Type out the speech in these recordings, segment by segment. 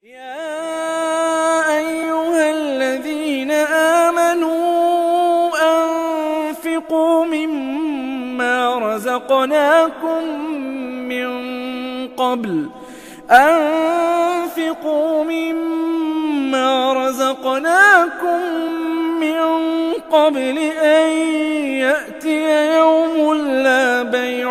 يا أيها الذين آمنوا أنفقوا مما رزقناكم من قبل أن يأتي يوم لا بيع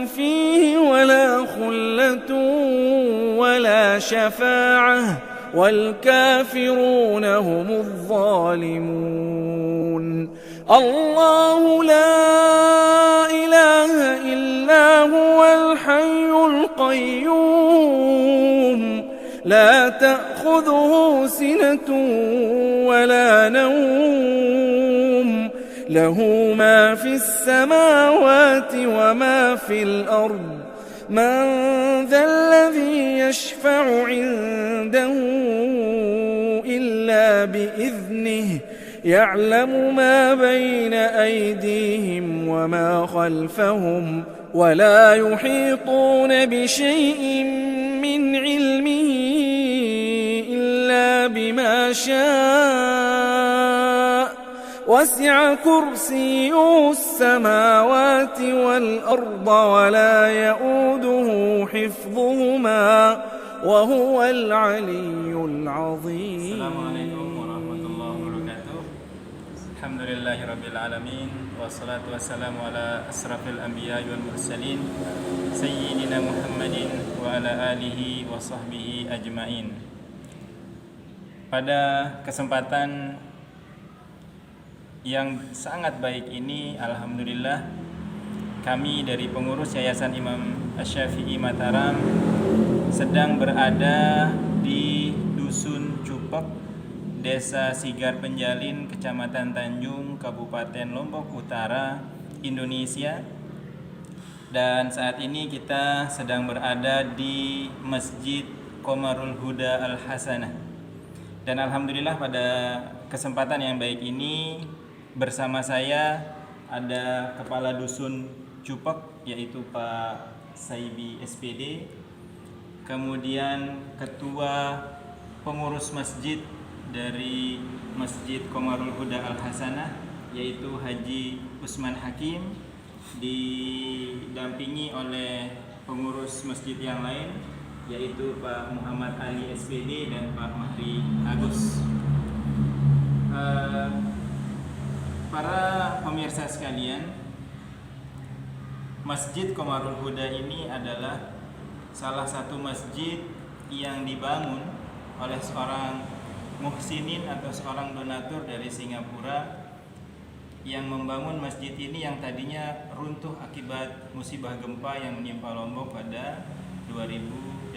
فيه ولا خلة ولا شفاعة والكافرون هم الظالمون. الله لا إله إلا هو الحي القيوم لا تأخذه سنة ولا نوم له ما في السماوات وما في الأرض من ذا الذي يشفع عنده إلا بإذنه يعلم ما بين أيديهم وما خلفهم ولا يحيطون بشيء من علمه إلا بما شاء وسع كرسيه السماوات والأرض ولا يؤوده حفظهما وهو العلي العظيم. Assalamualaikum warahmatullahi wabarakatuh. Alhamdulillahirabbil alamin wassalatu wassalamu ala asrafil anbiya'i wal mursalin sayyidina Muhammadin wa ala alihi wa sahbihi ajmain. Pada kesempatan yang sangat baik ini, alhamdulillah kami dari pengurus Yayasan Imam Asy-Syafi'i Mataram sedang berada di Dusun Cupek, Desa Sigar Penjalin, Kecamatan Tanjung, Kabupaten Lombok Utara, Indonesia. Dan saat ini kita sedang berada di Masjid Qomarul Huda Al-Hasanah. Dan alhamdulillah pada kesempatan yang baik ini bersama saya ada Kepala Dusun Cupek, yaitu Pak Saibi SPD, kemudian Ketua Pengurus Masjid dari Masjid Qomarul Huda Al-Hasanah, yaitu Haji Usman Hakim, didampingi oleh pengurus masjid yang lain, yaitu Pak Muhammad Ali SPD dan Pak Mahri Agus. Para pemirsa sekalian, Masjid Qomarul Huda ini adalah salah satu masjid yang dibangun oleh seorang muhsinin atau seorang donatur dari Singapura yang membangun masjid ini yang tadinya runtuh akibat musibah gempa yang menimpa Lombok pada 2018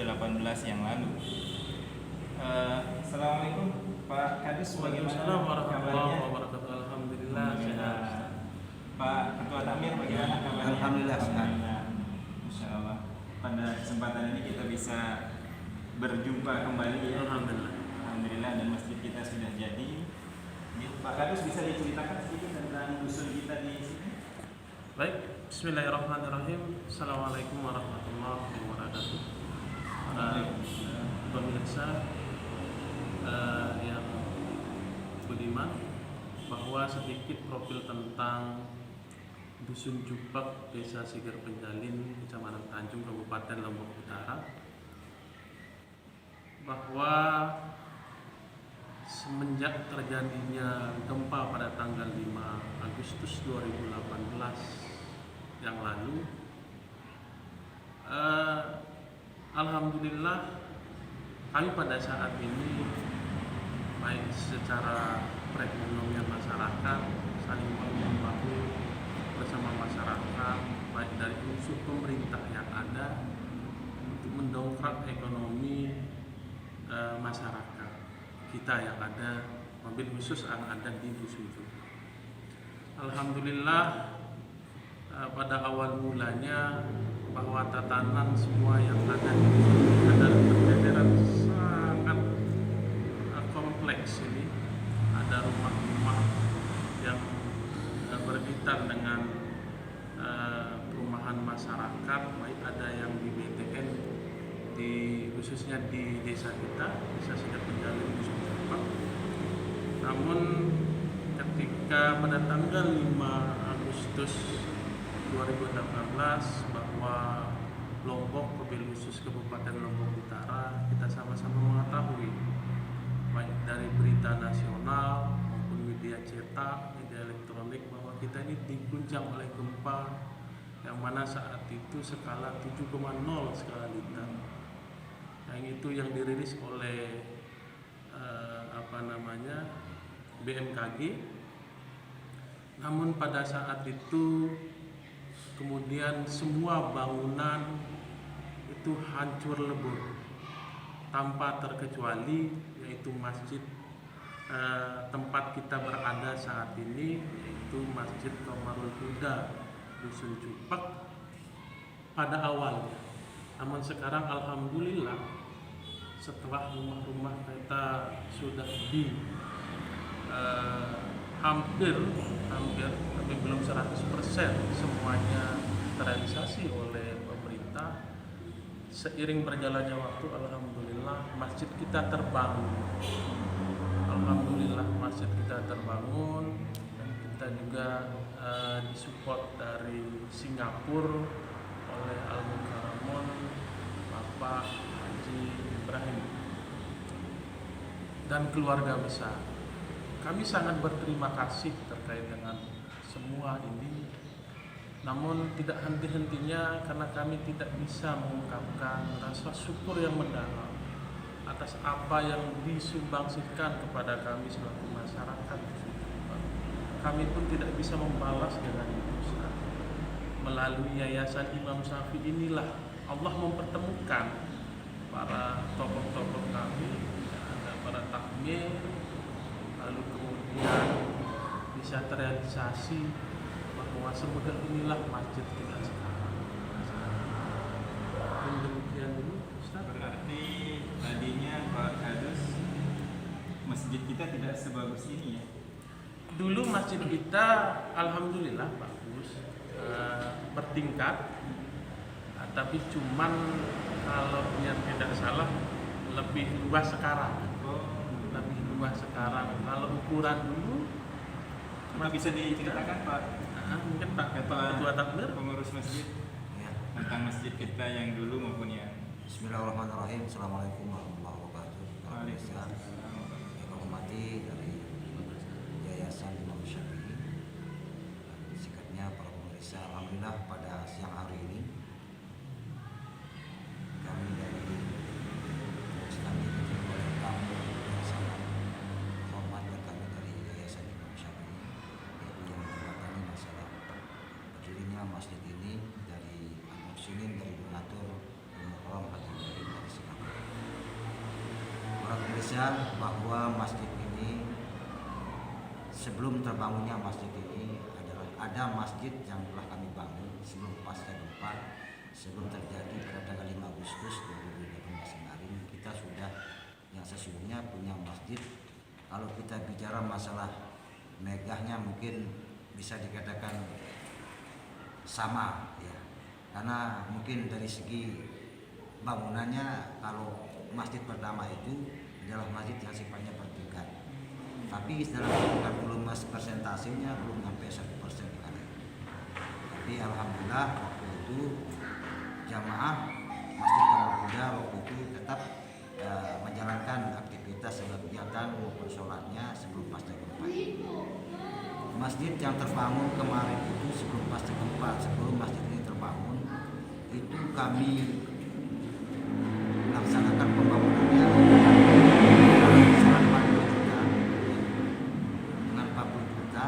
yang lalu. Assalamualaikum Pak Kadis, bagaimana kabarnya? Alhamdulillah sehat. Pak Ketua Tamir, bagaimana kabarnya? Alhamdulillah sehat. Masya Allah. Pada kesempatan ini kita bisa berjumpa kembali ya. Alhamdulillah, dan masjid kita sudah jadi. Pak Kadus, bisa diceritakan sedikit tentang dusun kita di sini? Baik, bismillahirrahmanirrahim. Assalamualaikum warahmatullahi wabarakatuh. Para pemirsa yang budiman, bahwa sedikit profil tentang Dusun Cupek, Desa Sigar Penjalin, Kecamatan Tanjung, Kabupaten Lombok Utara. Bahwa semenjak terjadinya gempa pada tanggal 5 Agustus 2018 yang lalu, alhamdulillah kami pada saat ini baik secara perekonomian masyarakat saling membahu bersama masyarakat, baik dari unsur pemerintah yang ada untuk mendongkrak ekonomi masyarakat kita yang ada, mobil khusus yang ada di Dusun Cupek. Alhamdulillah pada awal mulanya bahwa tatanan semua yang ada di dusun adalah perbedaan sangat kompleks ini. Ada rumah-rumah yang berkaitan dengan perumahan masyarakat, baik ada yang di BTN di khususnya di desa kita, Desa Sigap Penjalin Dusun Cepak. Namun ketika pada tanggal 5 Agustus 2018 bahwa Lombok, wabil khusus Kabupaten Lombok Utara, kita sama-sama mengetahui baik dari berita nasional maupun media cetak, media elektronik bahwa kita ini diguncang oleh gempa yang mana saat itu skala 7,0 skala Richter. Yang itu yang dirilis oleh BMKG. Namun pada saat itu kemudian semua bangunan itu hancur lebur tanpa terkecuali, yaitu masjid tempat kita berada saat ini, yaitu Masjid Qomarul Huda Dusun Cepak pada awalnya. Namun sekarang alhamdulillah setelah rumah-rumah kita sudah hampir tapi belum 100% semuanya terrealisasi oleh pemerintah. Seiring berjalannya waktu, alhamdulillah masjid kita terbangun. Alhamdulillah masjid kita terbangun, dan kita juga disupport dari Singapura oleh Al-Mukarramun Bapak Haji Ibrahim dan keluarga besar. Kami sangat berterima kasih terkait dengan semua ini. Namun tidak henti-hentinya karena kami tidak bisa mengungkapkan rasa syukur yang mendalam atas apa yang disumbangsikan kepada kami selaku masyarakat. Kami pun tidak bisa membalas dengan itu. Melalui Yayasan Imam Syafi'i inilah Allah mempertemukan para tokoh-tokoh kami, ada para takmir, lalu kemudian bisa terrealisasi bahwa semoga inilah masjid kita sekarang. Demikian dulu, Ustaz. Berarti tadinya Pak Kadus, masjid kita tidak sebagus ini ya? Dulu masjid kita alhamdulillah bagus, bertingkat, tapi cuman kalau yang tidak salah lebih luas sekarang. Lebih luas sekarang. Kalau ukuran dulu bisa diceritakan Pak? Mungkin Pak Ketua Takmir, pengurus masjid, ya, tentang masjid kita yang dulu maupun yang Bismillahirrahmanirrahim. Assalamualaikum warahmatullahi wabarakatuh. Waalaikumsalam. Yang kami hormati dari Yayasan Imam Syafi'i, sikapnya para pemirsa, alhamdulillah pada siang hari ini kami dari Islam dipimpin oleh tamu yang sangat hormat dan kami dari Yayasan Imam Syafi'i, yaitu yang menjembatani masalah berdirinya masjid ini dari Al-Muhsinin, dari donatur Al-Mukarram Haji Ibrahim dari Singapura. Para pemirsa, bahwa masjid ini sebelum terbangunnya masjid ini adalah ada masjid yang telah kami bangun sebelum pasca gempa, sebelum terjadi pada tanggal 5 Agustus 2018 kemarin. Kita sudah yang sesungguhnya punya masjid. Kalau kita bicara masalah megahnya mungkin bisa dikatakan sama ya, karena mungkin dari segi bangunannya, kalau masjid pertama itu adalah masjid yang sifatnya bertingkat, tapi dalam hitungan volume persentasenya belum sampai 1% sekarang. Tapi alhamdulillah waktu itu jamaah Masjid Qomarul Huda waktu itu tetap menjalankan aktivitas kegiatan maupun sholatnya sebelum pasca gempa. Masjid yang terbangun kemarin itu sebelum pasca gempa, sebelum masjid ini terbangun, itu kami melaksanakan pembangunannya dengan 40 juta.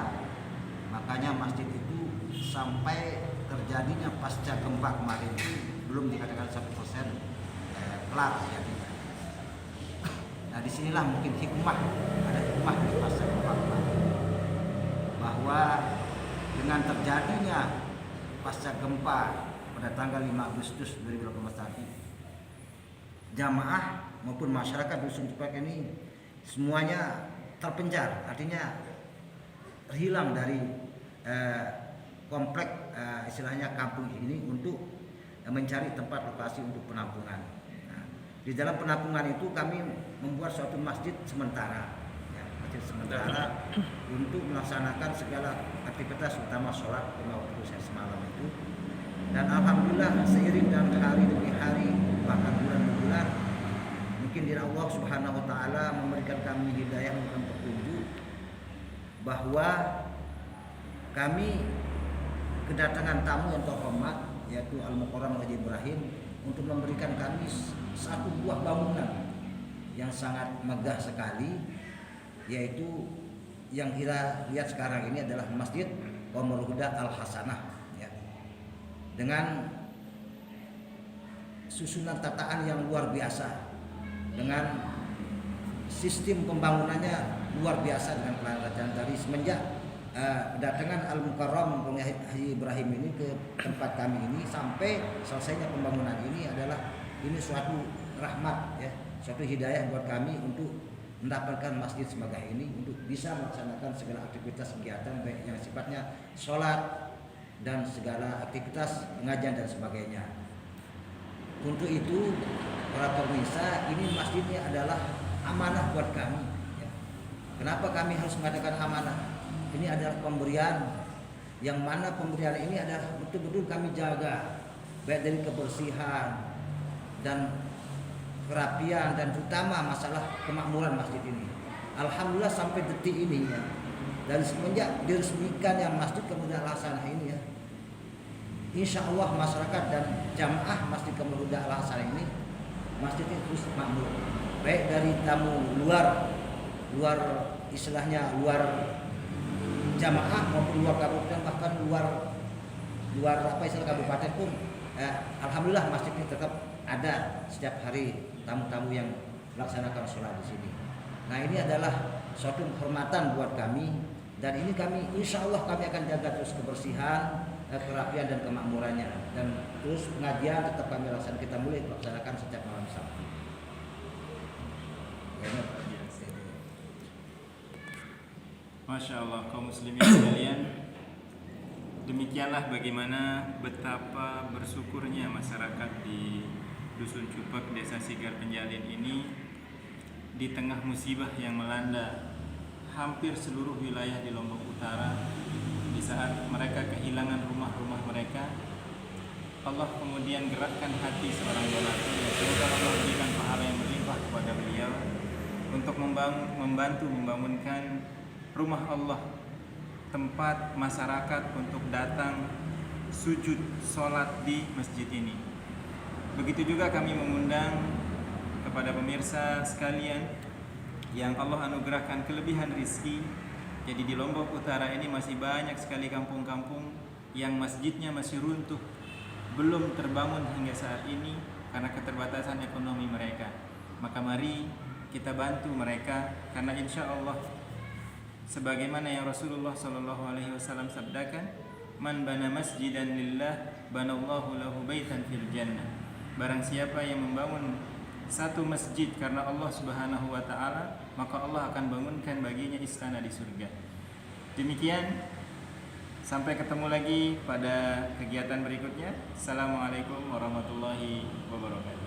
Makanya masjid itu sampai terjadinya pasca gempa kemarin itu belum dikatakan 1% kelar jadinya. Nah disinilah mungkin hikmah, ada hikmah di pasca gempa kemarin, bahwa dengan terjadinya pasca gempa pada tanggal 5 Agustus 2018 tadi, jamaah maupun masyarakat Dusun Cepak ini semuanya terpencar, artinya hilang dari komplek istilahnya kampung ini untuk mencari tempat lokasi untuk penampungan. Nah, Di dalam penampungan itu kami membuat suatu masjid sementara, ya, masjid sementara untuk melaksanakan segala aktivitas, utama sholat 5 waktu saya semalam itu. Dan alhamdulillah seiring dan hari demi hari, bahkan bulan demi bulan, mungkin dari Allah Subhanahu wa taala memberikan kami hidayah, memberikan petunjuk bahwa kami kedatangan tamu yang terhormat yaitu Al-Mukarram Haji Ibrahim untuk memberikan kami satu buah bangunan yang sangat megah sekali, yaitu yang kita lihat sekarang ini adalah Masjid Qamarul Huda Al-Hasanah, ya. Dengan susunan tataan yang luar biasa, dengan sistem pembangunannya luar biasa dengan kerajaan dari semenjak kedatangan Al-Mukarram Haji Ibrahim ini ke tempat kami ini sampai selesainya pembangunan ini adalah ini suatu rahmat, ya, suatu hidayah buat kami untuk mendapatkan masjid sebagai ini untuk bisa melaksanakan segala aktivitas kegiatan baik yang sifatnya sholat dan segala aktivitas pengajian dan sebagainya. Untuk itu para pemirsa, ini masjidnya adalah amanah buat kami, ya. Kenapa kami harus mengadakan amanah? Ini adalah pemberian, yang mana pemberian ini adalah betul-betul kami jaga, baik dari kebersihan dan kerapian dan terutama masalah kemakmuran masjid ini. Alhamdulillah sampai detik ini, ya, dan semenjak diresmikan yang Masjid Qamarul Al-Hasanah ini, ya, insya Allah masyarakat dan jamaah Masjid Qamarul Al-Hasanah ini masjid ini terus makmur, baik dari tamu luar istilahnya luar jamaah maupun luar kabupaten, bahkan luar apa istilah kabupaten pun, alhamdulillah masjid ini tetap ada setiap hari tamu-tamu yang melaksanakan sholat di sini. Nah, ini adalah suatu kehormatan buat kami, dan ini kami insya Allah kami akan jaga terus kebersihan, kerapian dan kemakmurannya, dan terus pengajian tetap kami laksanakan, kita mulai melaksanakan setiap malam Sabtu. Masya Allah, kaum muslimin sekalian, demikianlah bagaimana betapa bersyukurnya masyarakat di Dusun Cupak, Desa Sigar Penjalin ini di tengah musibah yang melanda hampir seluruh wilayah di Lombok Utara. Di saat mereka kehilangan rumah-rumah mereka, Allah kemudian gerakkan hati seorang donatur yang semoga Allah berikan pahala yang berlimpah kepada beliau untuk membantu membangunkan rumah Allah, tempat masyarakat untuk datang sujud sholat di masjid ini. Begitu juga kami mengundang kepada pemirsa sekalian yang Allah anugerahkan kelebihan rizki. Jadi di Lombok Utara ini masih banyak sekali kampung-kampung yang masjidnya masih runtuh, belum terbangun hingga saat ini karena keterbatasan ekonomi mereka. Maka mari kita bantu mereka, karena insya Allah sebagaimana yang Rasulullah SAW sabdakan, man bana masjidan lillah banallahu lahu baitan fil jannah. Barang siapa yang membangun satu masjid karena Allah Subhanahu wa taala, maka Allah akan bangunkan baginya istana di surga. Demikian, sampai ketemu lagi pada kegiatan berikutnya. Assalamualaikum warahmatullahi wabarakatuh.